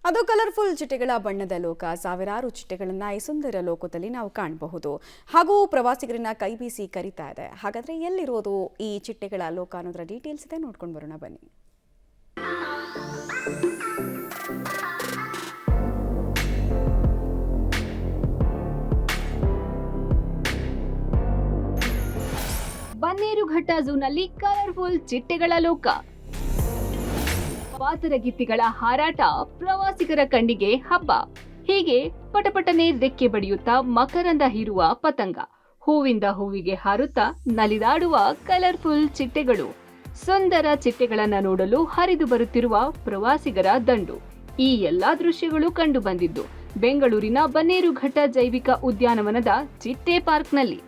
ಅದು ಕಲರ್ಫುಲ್ ಚಿಟ್ಟೆಗಳ ಬಣ್ಣದ ಲೋಕ. ಸಾವಿರಾರು ಚಿಟ್ಟೆಗಳನ್ನ ಈ ಸುಂದರ ಲೋಕದಲ್ಲಿ ನಾವು ಕಾಣಬಹುದು. ಹಾಗೂ ಪ್ರವಾಸಿಗರನ್ನ ಕೈ ಬೀಸಿ ಕರೀತಾ ಇದೆ. ಹಾಗಾದ್ರೆ ಎಲ್ಲಿರೋದು ಈ ಚಿಟ್ಟೆಗಳ ಲೋಕ ಅನ್ನೋದರ ಡೀಟೇಲ್ಸ್ ಇದೆ, ನೋಡ್ಕೊಂಡು ಬರೋಣ ಬನ್ನಿ. ಬನ್ನೇರುಘಟ್ಟ ಝೂನಲ್ಲಿ ಕಲರ್ಫುಲ್ ಚಿಟ್ಟೆಗಳ ಲೋಕ. ಪಾತರಗಿತ್ತಿಗಳ ಹಾರಾಟ ಪ್ರವಾಸಿಗರ ಕಣ್ಣಿಗೆ ಹಬ್ಬ. ಹೀಗೆ ಪಟಪಟನೆ ರೆಕ್ಕೆ ಬಡಿಯುತ್ತಾ ಮಕರಂದ ಹೀರುವ ಪತಂಗ, ಹೂವಿಂದ ಹೂವಿಗೆ ಹಾರುತ್ತಾ ನಲಿದಾಡುವ ಕಲರ್ಫುಲ್ ಚಿಟ್ಟೆಗಳು, ಸುಂದರ ಚಿಟ್ಟೆಗಳನ್ನ ನೋಡಲು ಹರಿದು ಬರುತ್ತಿರುವ ಪ್ರವಾಸಿಗರ ದಂಡು. ಈ ಎಲ್ಲಾ ದೃಶ್ಯಗಳು ಕಂಡು ಬಂದಿದ್ದು ಬೆಂಗಳೂರಿನ ಬನ್ನೇರುಘಟ್ಟ ಜೈವಿಕ ಉದ್ಯಾನವನದ ಚಿಟ್ಟೆ ಪಾರ್ಕ್ನಲ್ಲಿ.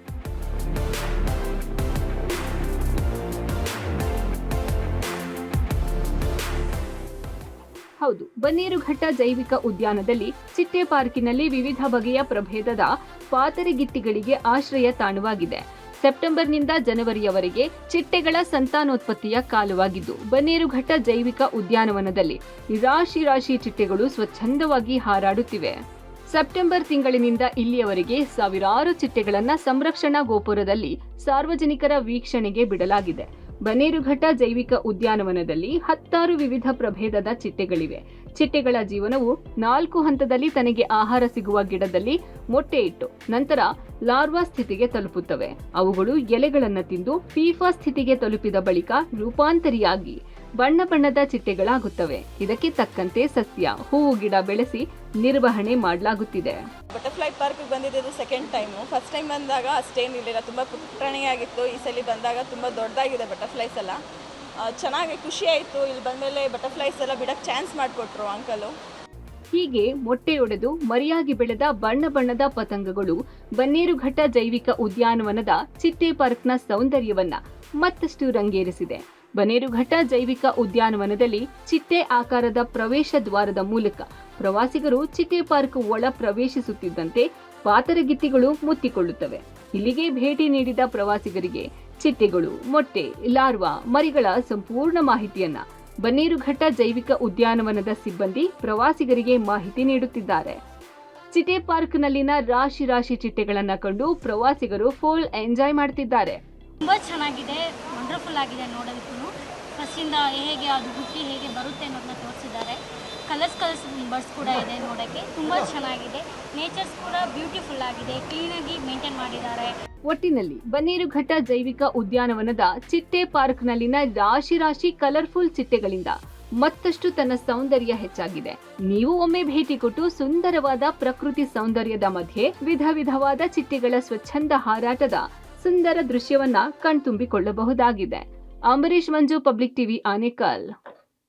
ಹೌದು, ಬನ್ನೇರುಘಟ್ಟ ಜೈವಿಕ ಉದ್ಯಾನದಲ್ಲಿ ಚಿಟ್ಟೆ ಪಾರ್ಕಿನಲ್ಲಿ ವಿವಿಧ ಬಗೆಯ ಪ್ರಭೇದದ ಪಾತರಗಿತ್ತಿಗಳಿಗೆ ಆಶ್ರಯ ತಾಣವಾಗಿದೆ. ಸೆಪ್ಟೆಂಬರ್ನಿಂದ ಜನವರಿಯವರೆಗೆ ಚಿಟ್ಟೆಗಳ ಸಂತಾನೋತ್ಪತ್ತಿಯ ಕಾಲವಾಗಿದ್ದು, ಬನ್ನೇರುಘಟ್ಟ ಜೈವಿಕ ಉದ್ಯಾನವನದಲ್ಲಿ ರಾಶಿ ರಾಶಿ ಚಿಟ್ಟೆಗಳು ಸ್ವಚ್ಛಂದವಾಗಿ ಹಾರಾಡುತ್ತಿವೆ. ಸೆಪ್ಟೆಂಬರ್ ತಿಂಗಳಿನಿಂದ ಇಲ್ಲಿಯವರೆಗೆ ಸಾವಿರಾರು ಚಿಟ್ಟೆಗಳನ್ನ ಸಂರಕ್ಷಣಾ ಗೋಪುರದಲ್ಲಿ ಸಾರ್ವಜನಿಕರ ವೀಕ್ಷಣೆಗೆ ಬಿಡಲಾಗಿದೆ. ಬನ್ನೇರುಘಟ್ಟ ಜೈವಿಕ ಉದ್ಯಾನವನದಲ್ಲಿ 10 ವಿವಿಧ ಪ್ರಭೇದದ ಚಿಟ್ಟೆಗಳಿವೆ. ಚಿಟ್ಟೆಗಳ ಜೀವನವು 4 ಹಂತದಲ್ಲಿ ತನಗೆ ಆಹಾರ ಸಿಗುವ ಗಿಡದಲ್ಲಿ ಮೊಟ್ಟೆ ಇಟ್ಟು ನಂತರ ಲಾರ್ವಾ ಸ್ಥಿತಿಗೆ ತಲುಪುತ್ತವೆ. ಅವುಗಳು ಎಲೆಗಳನ್ನು ತಿಂದು ಫೀಫಾ ಸ್ಥಿತಿಗೆ ತಲುಪಿದ ಬಳಿಕ ರೂಪಾಂತರಿಯಾಗಿ ಬಣ್ಣ ಬಣ್ಣದ ಚಿಟ್ಟೆಗಳಾಗುತ್ತವೆ. ಇದಕ್ಕೆ ತಕ್ಕಂತೆ ಸಸ್ಯ, ಹೂವು ಗಿಡ ಬೆಳೆಸಿ ನಿರ್ವಹಣೆ ಮಾಡಲಾಗುತ್ತಿದೆ. ಬಟರ್ಫ್ಲೈ ಪಾರ್ಕ್ ಬಂದಿದ್ದು ಸೆಕೆಂಡ್ ಟೈಮು. ಫಸ್ಟ್ ಟೈಮ್ ಬಂದಾಗ ಅಷ್ಟೇನಿರಲಿಲ್ಲ, ತುಂಬ ಪುಟ್ಟಣಿಯಾಗಿತ್ತು. ಈ ಸಲ ಬಂದಾಗ ತುಂಬ ದೊಡ್ಡದಾಗಿದೆ ಬಟರ್ಫ್ಲೈಸ್ ಎಲ್ಲ. ಚೆನ್ನಾಗಿ ಖುಷಿ ಆಯಿತು. ಇಲ್ಲಿ ಬಂದಮೇಲೆ ಬಟರ್ಫ್ಲೈಸ್ ಎಲ್ಲ ಬಿಡಕ್ಕೆ ಚಾನ್ಸ್ ಮಾಡಿಕೊಟ್ರು ಅಂಕಲು. ಹೀಗೆ ಮೊಟ್ಟೆಯೊಡೆದು ಮರಿಯಾಗಿ ಬೆಳೆದ ಬಣ್ಣ ಬಣ್ಣದ ಪತಂಗಗಳು ಬನ್ನೇರುಘಟ್ಟ ಜೈವಿಕ ಉದ್ಯಾನವನದ ಚಿಟ್ಟೆ ಪಾರ್ಕ್ನ ಸೌಂದರ್ಯವನ್ನ ಮತ್ತಷ್ಟು ರಂಗೇರಿಸಿದೆ. ಬನ್ನೇರುಘಟ್ಟ ಜೈವಿಕ ಉದ್ಯಾನವನದಲ್ಲಿ ಚಿಟ್ಟೆ ಆಕಾರದ ಪ್ರವೇಶ ದ್ವಾರದ ಮೂಲಕ ಪ್ರವಾಸಿಗರು ಚಿಟ್ಟೆ ಪಾರ್ಕ್ ಒಳ ಪ್ರವೇಶಿಸುತ್ತಿದ್ದಂತೆ ಪಾತರಗಿತ್ತಿಗಳು ಮುತ್ತಿಕೊಳ್ಳುತ್ತವೆ. ಇಲ್ಲಿಗೆ ಭೇಟಿ ನೀಡಿದ ಪ್ರವಾಸಿಗರಿಗೆ ಚಿಟ್ಟೆಗಳು, ಮೊಟ್ಟೆ, ಲಾರ್ವಾ, ಮರಿಗಳ ಸಂಪೂರ್ಣ ಮಾಹಿತಿಯನ್ನ ಬನ್ನೇರುಘಟ್ಟ ಜೈವಿಕ ಉದ್ಯಾನವನದ ಸಿಬ್ಬಂದಿ ಪ್ರವಾಸಿಗರಿಗೆ ಮಾಹಿತಿ ನೀಡುತ್ತಿದ್ದಾರೆ. ಚಿಟ್ಟೆ ಪಾರ್ಕ್ನಲ್ಲಿನ ರಾಶಿ ರಾಶಿ ಚಿಟ್ಟೆಗಳನ್ನ ಕಂಡು ಪ್ರವಾಸಿಗರು ಫುಲ್ ಎಂಜಾಯ್ ಮಾಡ್ತಿದ್ದಾರೆ. ತುಂಬ ಚೆನ್ನಾಗಿದೆ, ವಂಡರ್ಫುಲ್ ಆಗಿದೆ ನೋಡೋದಕ್ಕೂ. ಫಸ್ಟಿಂದ ಹೇಗೆ ಅದು ಹುಟ್ಟಿ ಹೇಗೆ ಬರುತ್ತೆ ಅನ್ನೋದನ್ನ ತೋರಿಸಿದ್ದಾರೆ. ಕಲರ್ಸ್ ಬರ್ಡ್ಸ್ ಕೂಡ ಇದೆ ನೋಡೋಕ್ಕೆ, ತುಂಬ ಚೆನ್ನಾಗಿದೆ. ನೇಚರ್ಸ್ ಕೂಡ ಬ್ಯೂಟಿಫುಲ್ ಆಗಿದೆ, ಕ್ಲೀನಾಗಿ ಮೇಂಟೈನ್ ಮಾಡಿದ್ದಾರೆ. ಒಟ್ಟಿನಲ್ಲಿ ಬನ್ನೇರುಘಟ್ಟ ಜೈವಿಕ ಉದ್ಯಾನವನದ ಚಿಟ್ಟೆ ಪಾರ್ಕ್ನಲ್ಲಿನ ರಾಶಿ ರಾಶಿ ಕಲರ್ಫುಲ್ ಚಿಟ್ಟೆಗಳಿಂದ ಮತ್ತಷ್ಟು ತನ್ನ ಸೌಂದರ್ಯ ಹೆಚ್ಚಾಗಿದೆ. ನೀವು ಒಮ್ಮೆ ಭೇಟಿ ಕೊಟ್ಟು ಸುಂದರವಾದ ಪ್ರಕೃತಿ ಸೌಂದರ್ಯದ ಮಧ್ಯೆ ವಿಧ ವಿಧವಾದ ಚಿಟ್ಟೆಗಳ ಸ್ವಚ್ಛಂದ ಹಾರಾಟದ ಸುಂದರ ದೃಶ್ಯವನ್ನ ಕಣ್ತುಂಬಿಕೊಳ್ಳಬಹುದಾಗಿದೆ. ಅಂಬರೀಶ್ ಮಂಜು, ಪಬ್ಲಿಕ್ ಟಿವಿ, ಆನೇಕಲ್.